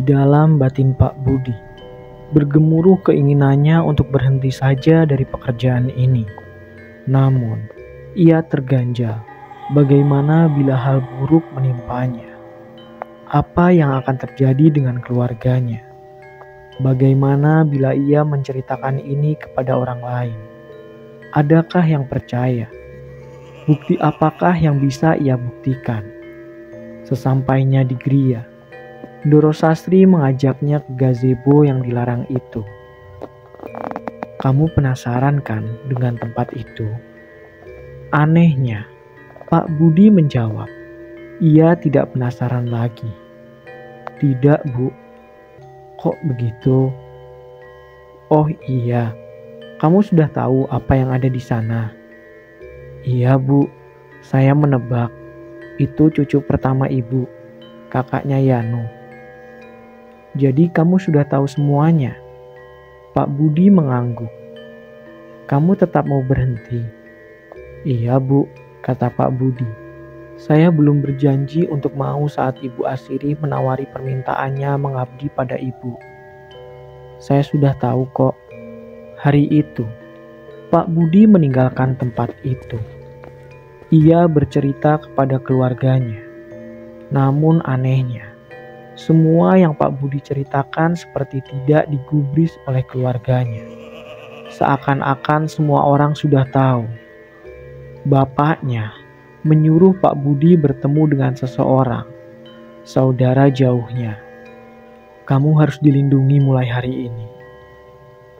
dalam batin Pak Budi bergemuruh keinginannya untuk berhenti saja dari pekerjaan ini. Namun, ia terganjal. Bagaimana bila hal buruk menimpanya? Apa yang akan terjadi dengan keluarganya? Bagaimana bila ia menceritakan ini kepada orang lain? Adakah yang percaya? Bukti apakah yang bisa ia buktikan? Sesampainya di Gria, Doro Sastri mengajaknya ke gazebo yang dilarang itu. Kamu penasaran kan dengan tempat itu? Anehnya, Pak Budi menjawab, ia tidak penasaran lagi. Tidak, Bu. Kok begitu? Oh iya, kamu sudah tahu apa yang ada di sana? Iya, Bu. Saya menebak. Itu cucu pertama Ibu, kakaknya Yano. Jadi kamu sudah tahu semuanya? Pak Budi mengangguk. Kamu tetap mau berhenti? Iya, Bu, kata Pak Budi. Saya belum berjanji untuk mau saat Ibu Asiri menawari permintaannya mengabdi pada Ibu. Saya sudah tahu kok. Hari itu, Pak Budi meninggalkan tempat itu. Ia bercerita kepada keluarganya. Namun anehnya, semua yang Pak Budi ceritakan seperti tidak digubris oleh keluarganya. Seakan-akan semua orang sudah tahu. Bapaknya menyuruh Pak Budi bertemu dengan seseorang, saudara jauhnya. Kamu harus dilindungi mulai hari ini.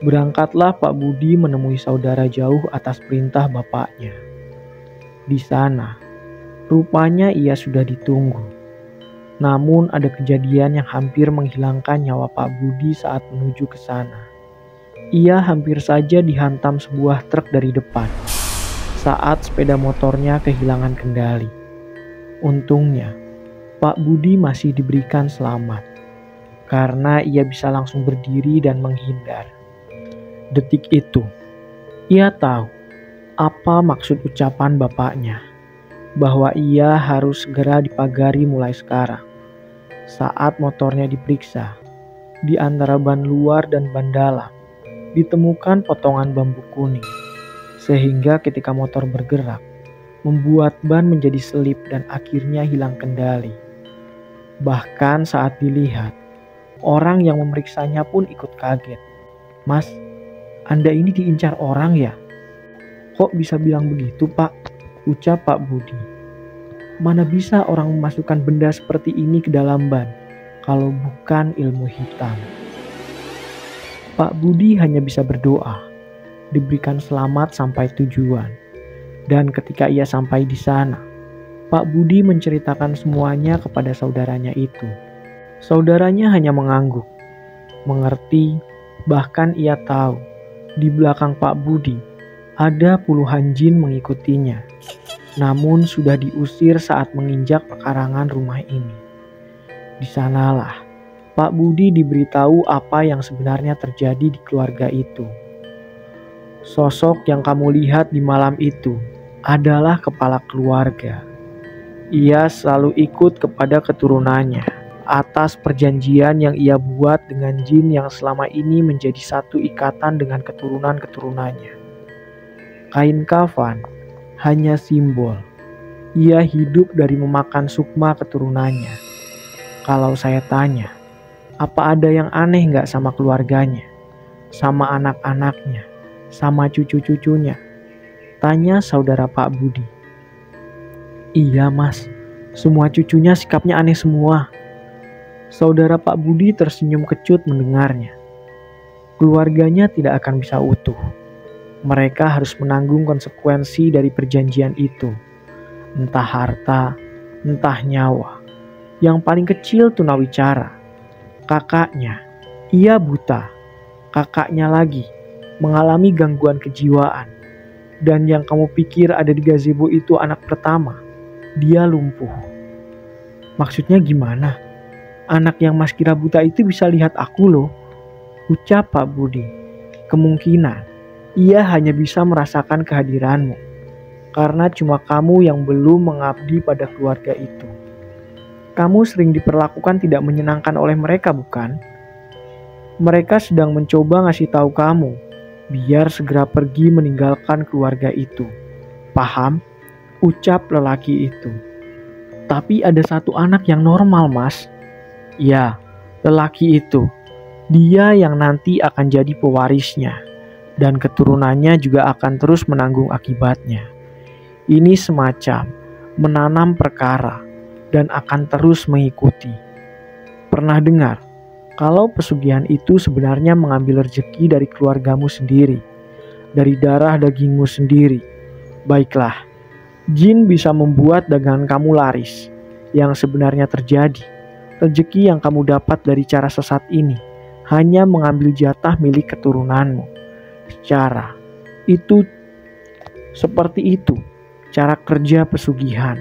Berangkatlah Pak Budi menemui saudara jauh atas perintah bapaknya. Di sana, rupanya ia sudah ditunggu. Namun ada kejadian yang hampir menghilangkan nyawa Pak Budi saat menuju ke sana. Ia hampir saja dihantam sebuah truk dari depan saat sepeda motornya kehilangan kendali. Untungnya, Pak Budi masih diberikan selamat karena ia bisa langsung berdiri dan menghindar. Detik itu, ia tahu apa maksud ucapan bapaknya, bahwa ia harus segera dipagari mulai sekarang. Saat motornya diperiksa, di antara ban luar dan ban dalam, ditemukan potongan bambu kuning. Sehingga ketika motor bergerak, membuat ban menjadi selip dan akhirnya hilang kendali. Bahkan saat dilihat, orang yang memeriksanya pun ikut kaget. Mas, Anda ini diincar orang ya? Kok bisa bilang begitu, Pak? Ucap Pak Budi. Mana bisa orang memasukkan benda seperti ini ke dalam ban, kalau bukan ilmu hitam. Pak Budi hanya bisa berdoa, diberikan selamat sampai tujuan. Dan ketika ia sampai di sana, Pak Budi menceritakan semuanya kepada saudaranya itu. Saudaranya hanya mengangguk, mengerti, bahkan ia tahu di belakang Pak Budi ada puluhan jin mengikutinya. Namun sudah diusir saat menginjak pekarangan rumah ini. Di sanalah Pak Budi diberitahu apa yang sebenarnya terjadi di keluarga itu. Sosok yang kamu lihat di malam itu adalah kepala keluarga. Ia selalu ikut kepada keturunannya atas perjanjian yang ia buat dengan jin yang selama ini menjadi satu ikatan dengan keturunan-keturunannya. Kain kafan hanya simbol. Ia hidup dari memakan sukma keturunannya. Kalau saya tanya, apa ada yang aneh nggak sama keluarganya? Sama anak-anaknya? Sama cucu-cucunya? Tanya saudara Pak Budi. Iya mas, semua cucunya sikapnya aneh semua. Saudara Pak Budi tersenyum kecut mendengarnya. Keluarganya tidak akan bisa utuh. Mereka harus menanggung konsekuensi dari perjanjian itu. Entah harta, entah nyawa. Yang paling kecil tunawicara. Kakaknya, ia buta. Kakaknya lagi mengalami gangguan kejiwaan. Dan yang kamu pikir ada di gazebo itu anak pertama, dia lumpuh. Maksudnya gimana? Anak yang Mas kira buta itu bisa lihat aku loh, ucap Pak Budi. Kemungkinan ia hanya bisa merasakan kehadiranmu, karena cuma kamu yang belum mengabdi pada keluarga itu. Kamu sering diperlakukan tidak menyenangkan oleh mereka, bukan? Mereka sedang mencoba ngasih tahu kamu, biar segera pergi meninggalkan keluarga itu. Paham? Ucap lelaki itu. Tapi ada satu anak yang normal, Mas. Ya, lelaki itu. Dia yang nanti akan jadi pewarisnya. Dan keturunannya juga akan terus menanggung akibatnya. Ini semacam menanam perkara dan akan terus mengikuti. Pernah dengar kalau pesugihan itu sebenarnya mengambil rezeki dari keluargamu sendiri, dari darah dagingmu sendiri? Baiklah, jin bisa membuat dagangan kamu laris. Yang sebenarnya terjadi, rezeki yang kamu dapat dari cara sesat ini hanya mengambil jatah milik keturunanmu. Seperti itu cara kerja pesugihan.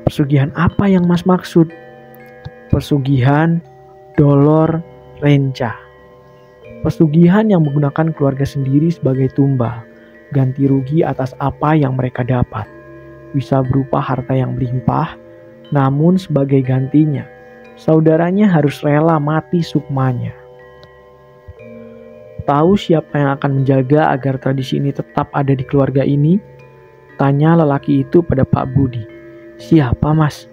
Pesugihan apa yang Mas maksud? Pesugihan dolor renca. Pesugihan yang menggunakan keluarga sendiri sebagai tumbal, ganti rugi atas apa yang mereka dapat. Bisa berupa harta yang berlimpah, namun sebagai gantinya, saudaranya harus rela mati sukmanya. Tahu siapa yang akan menjaga agar tradisi ini tetap ada di keluarga ini? Tanya lelaki itu pada Pak Budi. Siapa, Mas?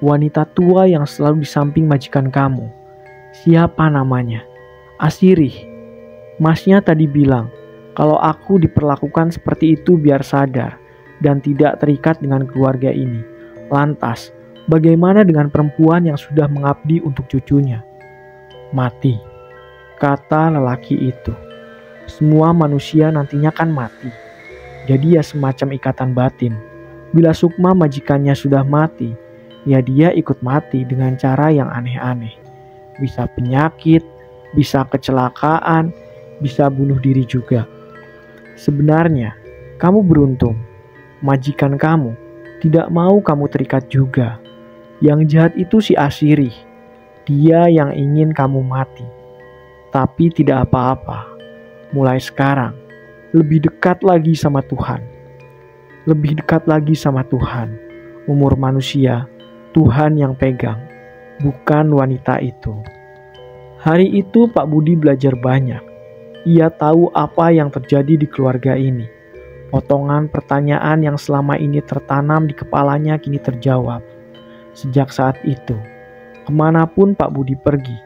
Wanita tua yang selalu di samping majikan kamu. Siapa namanya? Asirih. Masnya tadi bilang, kalau aku diperlakukan seperti itu biar sadar dan tidak terikat dengan keluarga ini. Lantas, bagaimana dengan perempuan yang sudah mengabdi untuk cucunya? Mati, kata lelaki itu. Semua manusia nantinya kan mati. Jadi ya semacam ikatan batin. Bila Sukma majikannya sudah mati, ya dia ikut mati dengan cara yang aneh-aneh. Bisa penyakit, bisa kecelakaan, bisa bunuh diri juga. Sebenarnya, kamu beruntung. Majikan kamu tidak mau kamu terikat juga. Yang jahat itu si Asirih. Dia yang ingin kamu mati. Tapi tidak apa-apa. Mulai sekarang, lebih dekat lagi sama Tuhan. Lebih dekat lagi sama Tuhan. Umur manusia, Tuhan yang pegang, bukan wanita itu. Hari itu Pak Budi belajar banyak. Ia tahu apa yang terjadi di keluarga ini. Potongan pertanyaan yang selama ini tertanam di kepalanya kini terjawab. Sejak saat itu, kemanapun Pak Budi pergi,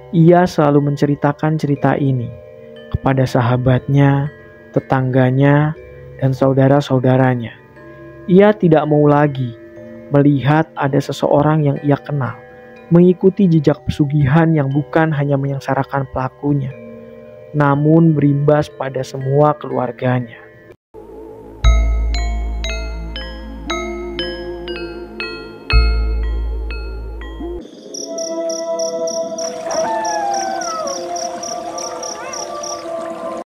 ia selalu menceritakan cerita ini kepada sahabatnya, tetangganya, dan saudara-saudaranya. Ia tidak mau lagi melihat ada seseorang yang ia kenal mengikuti jejak pesugihan yang bukan hanya menyengsarakan pelakunya, namun berimbas pada semua keluarganya.